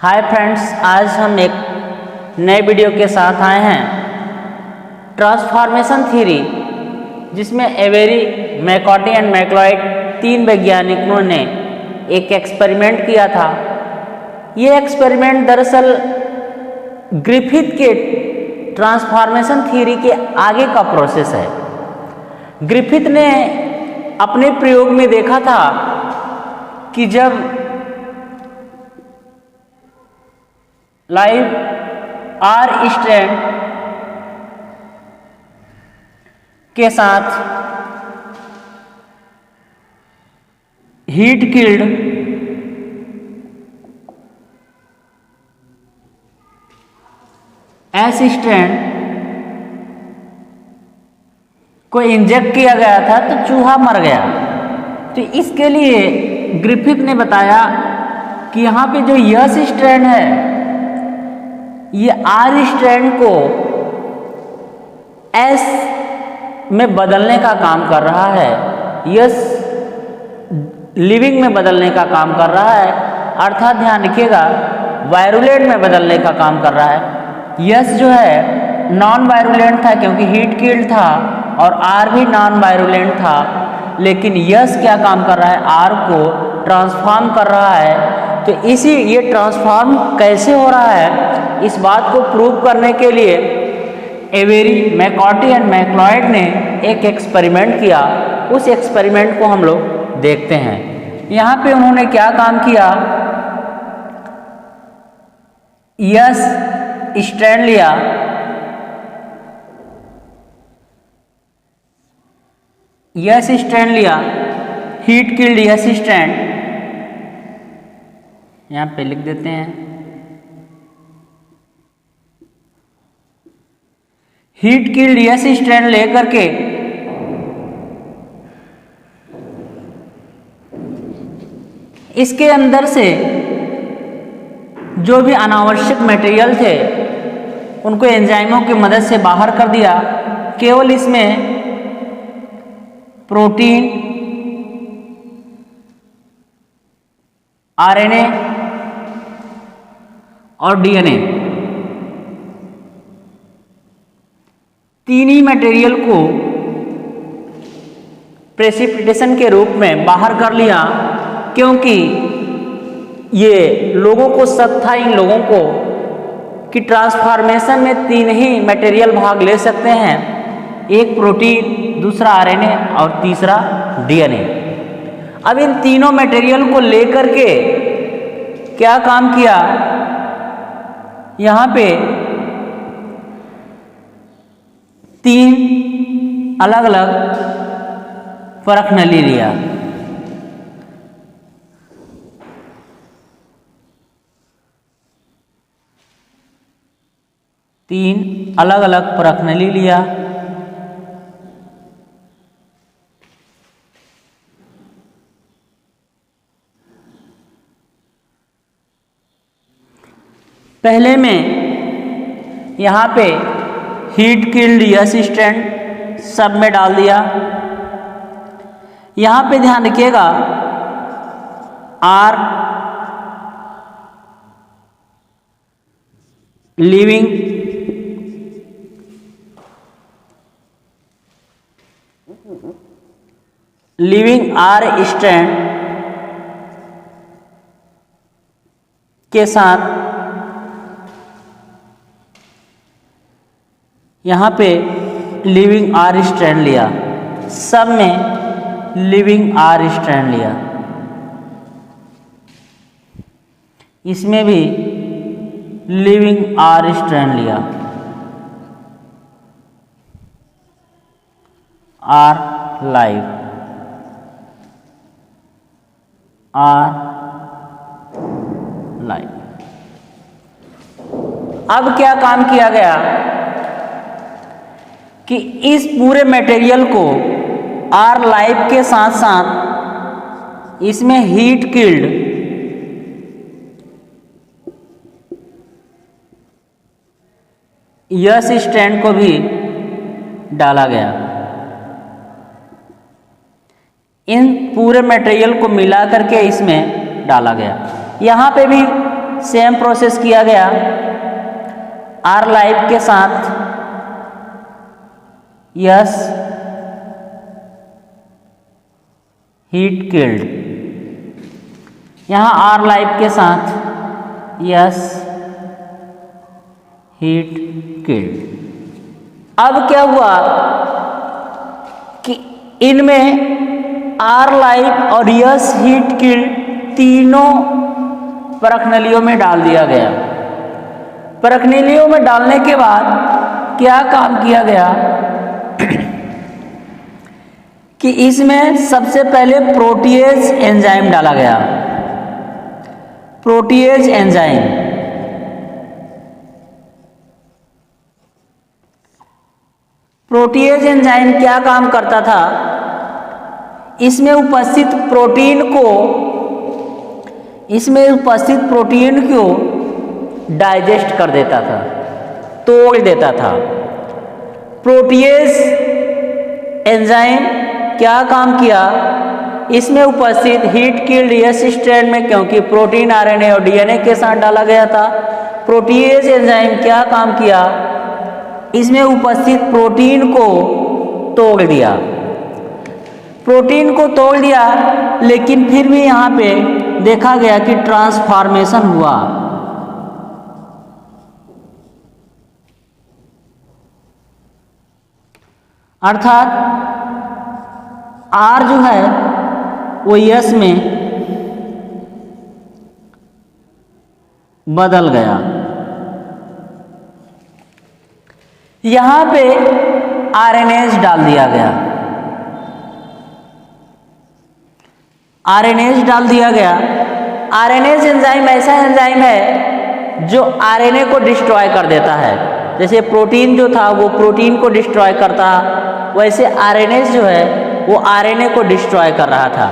Hi friends, आज हम एक नए वीडियो के साथ आए हैं। ट्रांसफॉर्मेशन थ्योरी, जिसमें एवेरी, मैकॉर्टी एंड मैक्लॉइड तीन वैज्ञानिकों ने एक एक्सपेरिमेंट किया था। ये एक्सपेरिमेंट दरअसल ग्रिफिथ के ट्रांसफॉर्मेशन थ्योरी के आगे का प्रोसेस है। ग्रिफिथ ने अपने प्रयोग में देखा था कि जब लाइव आर स्ट्रैंड के साथ हीट किल्ड एस स्ट्रैंड को इंजेक्ट किया गया था तो चूहा मर गया। तो इसके लिए ग्रिफिथ ने बताया कि यहाँ पे जो यस स्ट्रैंड है, ये आर स्ट्रैंड को एस में बदलने का काम कर रहा है, यस लिविंग में बदलने का काम कर रहा है, अर्थात ध्यान रखिएगा वायरुलेंट में बदलने का काम कर रहा है। यस जो है नॉन वायरुलेंट था क्योंकि हीट किल्ड था, और आर भी नॉन वायरुलेंट था, लेकिन यस क्या काम कर रहा है, आर को ट्रांसफॉर्म कर रहा है। तो ये ट्रांसफॉर्म कैसे हो रहा है, इस बात को प्रूव करने के लिए एवेरी, मैकॉर्टी एंड मैक्लॉइड ने एक एक्सपेरिमेंट किया। उस एक्सपेरिमेंट को हम लोग देखते हैं। यहाँ पे उन्होंने क्या काम किया, यस स्ट्रैंड लिया, यस स्ट्रैंड लिया, हीट किल्ड यस स्ट्रैंड, यहाँ पे लिख देते हैं, हीट किल्ड यस स्ट्रैंड लेकर के इसके अंदर से जो भी अनावश्यक मटेरियल थे उनको एंजाइमों की मदद से बाहर कर दिया। केवल इसमें प्रोटीन, आरएनए और डीएनए, तीन ही मटेरियल को प्रेसिपिटेशन के रूप में बाहर कर लिया, क्योंकि ये लोगों को शक था, इन लोगों को, कि ट्रांसफॉर्मेशन में तीन ही मटेरियल भाग ले सकते हैं, एक प्रोटीन, दूसरा आरएनए और तीसरा डीएनए। अब इन तीनों मटेरियल को लेकर के क्या काम किया, यहाँ पे तीन अलग अलग परख नली लिया। तीन अलग अलग परख नली लिया। पहले में यहाँ पे हीट किल्ड यस स्ट्रैंड सब में डाल दिया। यहाँ पे ध्यान रखिएगा आर लिविंग आर स्ट्रैंड के साथ यहाँ पे लिविंग आर स्ट्रैंड लिया, सब में लिविंग आर स्ट्रैंड लिया, इसमें भी लिविंग आर स्ट्रैंड लिया, आर लाइव, आर लाइव। अब क्या काम किया गया कि इस पूरे मटेरियल को आर लाइव के साथ साथ इसमें हीट किल्ड यस स्ट्रैंड को भी डाला गया। इन पूरे मटेरियल को मिला करके इसमें डाला गया। यहाँ पे भी सेम प्रोसेस किया गया आर लाइफ के साथ यस हीट किल्ड, यहाँ आर लाइफ के साथ यस हीट किल्ड। अब क्या हुआ कि इनमें आर लाइफ और यस हीट किल्ड तीनों परखनलियों में डाल दिया गया। परखनलियों में डालने के बाद क्या काम किया गया कि इसमें सबसे पहले प्रोटीएज एंजाइम डाला गया। प्रोटीएज एंजाइम, प्रोटीएज एंजाइम क्या काम करता था, इसमें उपस्थित प्रोटीन को डाइजेस्ट कर देता था, तोड़ देता था। प्रोटीएज एंजाइम क्या काम किया, इसमें उपस्थित हीट किल्ड यस स्ट्रैंड में, क्योंकि प्रोटीन आरएनए और डीएनए के साथ डाला गया था, प्रोटीएज एंजाइम क्या काम किया, इसमें उपस्थित प्रोटीन को तोड़ दिया। प्रोटीन को तोड़ दिया, लेकिन फिर भी यहाँ पे देखा गया कि ट्रांसफॉर्मेशन हुआ। अर्थात आर जो है वो यस में बदल गया। यहाँ पे आरएनएज डाल दिया गया। आरएनएज डाल दिया गया। आरएनएज एंजाइम ऐसा एंजाइम है जो आरएनए को डिस्ट्रॉय कर देता है। जैसे प्रोटीन जो था वो प्रोटीन को डिस्ट्रॉय करता, वैसे आरएनएज जो है वो आरएनए को डिस्ट्रॉय कर रहा था।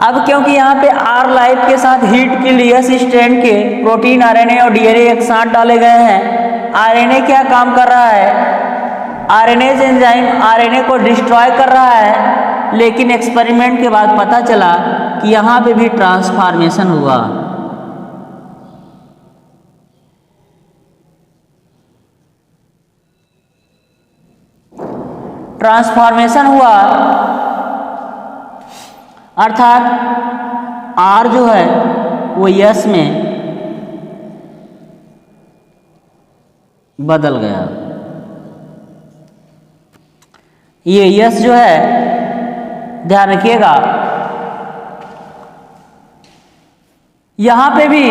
अब क्योंकि यहाँ पे आर लाइफ के साथ हीट किल्ड यस स्ट्रैंड के प्रोटीन आरएनए और डीएनए एक साथ डाले गए हैं, आरएनए क्या काम कर रहा है, आरएनएज एंजाइम आरएनए को डिस्ट्रॉय कर रहा है, लेकिन एक्सपेरिमेंट के बाद पता चला कि यहाँ पे भी ट्रांसफॉर्मेशन हुआ। ट्रांसफॉर्मेशन हुआ अर्थात आर जो है वो यस में बदल गया। ये यस जो है, ध्यान रखिएगा, यहां पे भी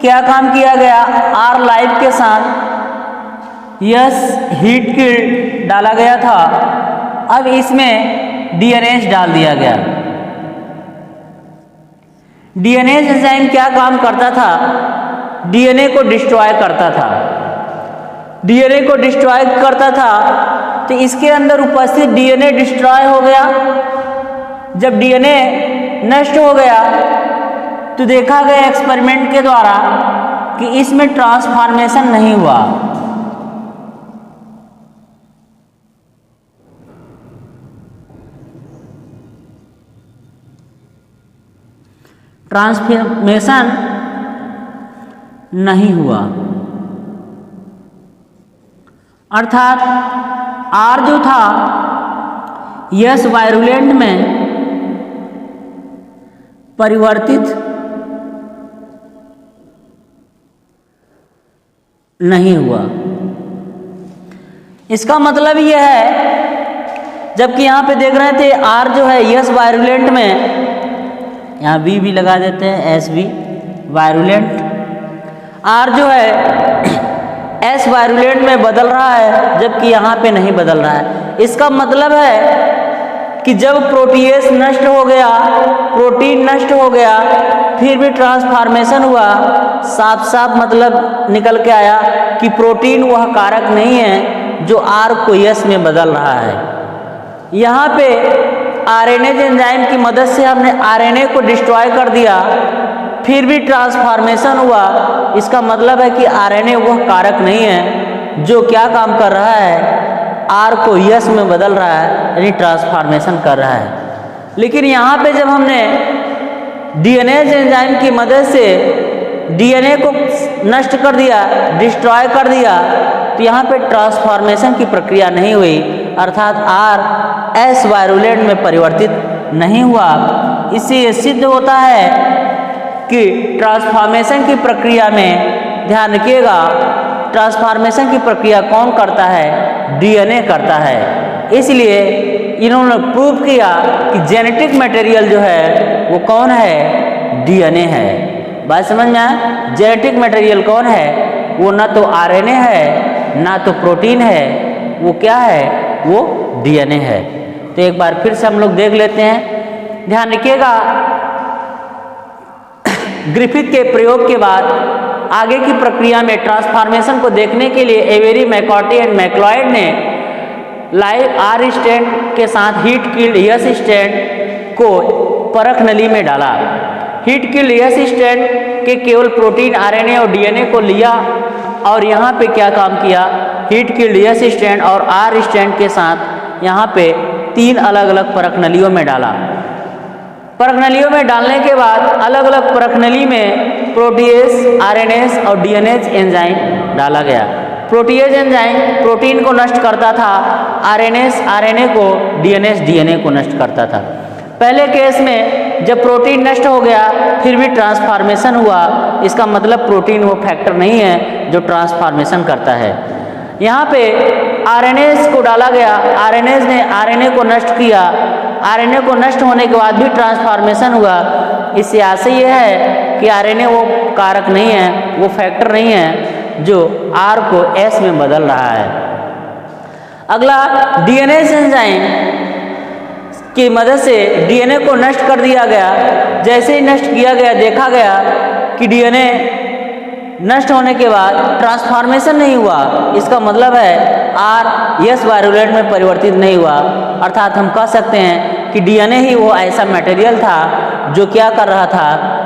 क्या काम किया गया, आर लाइफ के साथ यस हीट किल्ड डाला गया था। अब इसमें डीएनएज डाल दिया गया। डीएनएज एंजाइम क्या काम करता था, डीएनए को डिस्ट्रॉय करता था। डीएनए को डिस्ट्रॉय करता था तो इसके अंदर उपस्थित डीएनए डिस्ट्रॉय हो गया। जब डीएनए नष्ट हो गया तो देखा गया एक्सपेरिमेंट के द्वारा कि इसमें ट्रांसफॉर्मेशन नहीं हुआ। ट्रांसफॉर्मेशन नहीं हुआ, अर्थात आर जो था यस वायरुलेंट में परिवर्तित नहीं हुआ। इसका मतलब यह है, जबकि यहाँ पे देख रहे थे आर जो है यस वायरुलेंट में, यहाँ भी लगा देते हैं, एस वी वायरुलेंट, आर जो है एस वायरुलेंट में बदल रहा है, जबकि यहाँ पे नहीं बदल रहा है। इसका मतलब है कि जब प्रोटीएज नष्ट हो गया, प्रोटीन नष्ट हो गया, फिर भी ट्रांसफॉर्मेशन हुआ, साफ साफ मतलब निकल के आया कि प्रोटीन वह कारक नहीं है जो आर को यस में बदल रहा है। यहाँ पे आरएनए एंजाइम की मदद से हमने आरएनए को डिस्ट्रॉय कर दिया, फिर भी ट्रांसफॉर्मेशन हुआ। इसका मतलब है कि आरएनए वह कारक नहीं है जो क्या काम कर रहा है, आर को यस में बदल रहा है, यानी ट्रांसफॉर्मेशन कर रहा है। लेकिन यहाँ पे जब हमने डीएनए एंजाइम की मदद से डीएनए को नष्ट कर दिया, डिस्ट्रॉय कर दिया, तो यहाँ पे ट्रांसफॉर्मेशन की प्रक्रिया नहीं हुई, अर्थात आर एस वायरुलेट में परिवर्तित नहीं हुआ। इससे ये सिद्ध होता है कि ट्रांसफॉर्मेशन की प्रक्रिया में, ध्यान रखिएगा, ट्रांसफॉर्मेशन की प्रक्रिया कौन करता है? डीएनए करता है। इसलिए इन्होंने प्रूव किया कि जेनेटिक मटेरियल जो है वो कौन है? डीएनए है। बात समझ में आया? जेनेटिक मटेरियल कौन है? वो ना तो आरएनए है, ना तो प्रोटीन है, वो क्या है? वो डीएनए है। तो एक बार फिर से हम लोग देख लेते हैं, ध्यान रखिएगा। ग्रिफिथ के प्रयोग के बाद आगे की प्रक्रिया में ट्रांसफॉर्मेशन को देखने के लिए एवेरी, मैकॉर्टी एंड मैक्लॉयड ने लाइव आर स्टेंट के साथ हीट किल्ड यस स्टेंट को परख नली में डाला। हीट किल्ड यस स्टेंट के केवल प्रोटीन, आरएनए और डीएनए को लिया और यहाँ पे क्या काम किया? हीट किल्ड यस स्टेंट और आर स्टेंट के साथ यहाँ पे 3 अलग अलग परख नलियों में डाला। परख नलियों में डालने के बाद अलग अलग परख नली में प्रोटीएज, आरएनएज और डीएनएज एंजाइम डाला गया। प्रोटीएज एंजाइम प्रोटीन को नष्ट करता था, आरएनएज आरएनए को, डीएनएज डीएनए को नष्ट करता था। पहले केस में जब प्रोटीन नष्ट हो गया फिर भी ट्रांसफॉर्मेशन हुआ, इसका मतलब प्रोटीन वो फैक्टर नहीं है जो ट्रांसफॉर्मेशन करता है। यहाँ पे आरएनएज को डाला गया, आरएनएज ने आरएनए को नष्ट किया, आरएनए को नष्ट होने के बाद भी ट्रांसफॉर्मेशन हुआ। इससे आशय यह है कि आरएनए वो कारक नहीं है, वो फैक्टर नहीं है जो आर को एस में बदल रहा है। अगला, डीएनए एंजाइम की मदद से डीएनए को नष्ट कर दिया गया। जैसे ही नष्ट किया गया देखा गया कि डीएनए नष्ट होने के बाद ट्रांसफॉर्मेशन नहीं हुआ, इसका मतलब है आर एस वायरुलेट में परिवर्तित नहीं हुआ। अर्थात हम कह सकते हैं कि डीएनए ही वो ऐसा मटेरियल था जो क्या कर रहा था?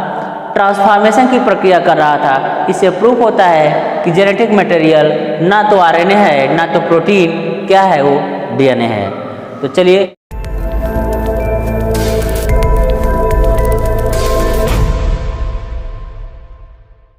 ट्रांसफॉर्मेशन की प्रक्रिया कर रहा था। इससे प्रूफ होता है कि जेनेटिक मटेरियल ना तो आरएनए है, ना तो प्रोटीन, क्या है? वो डीएनए है। तो चलिए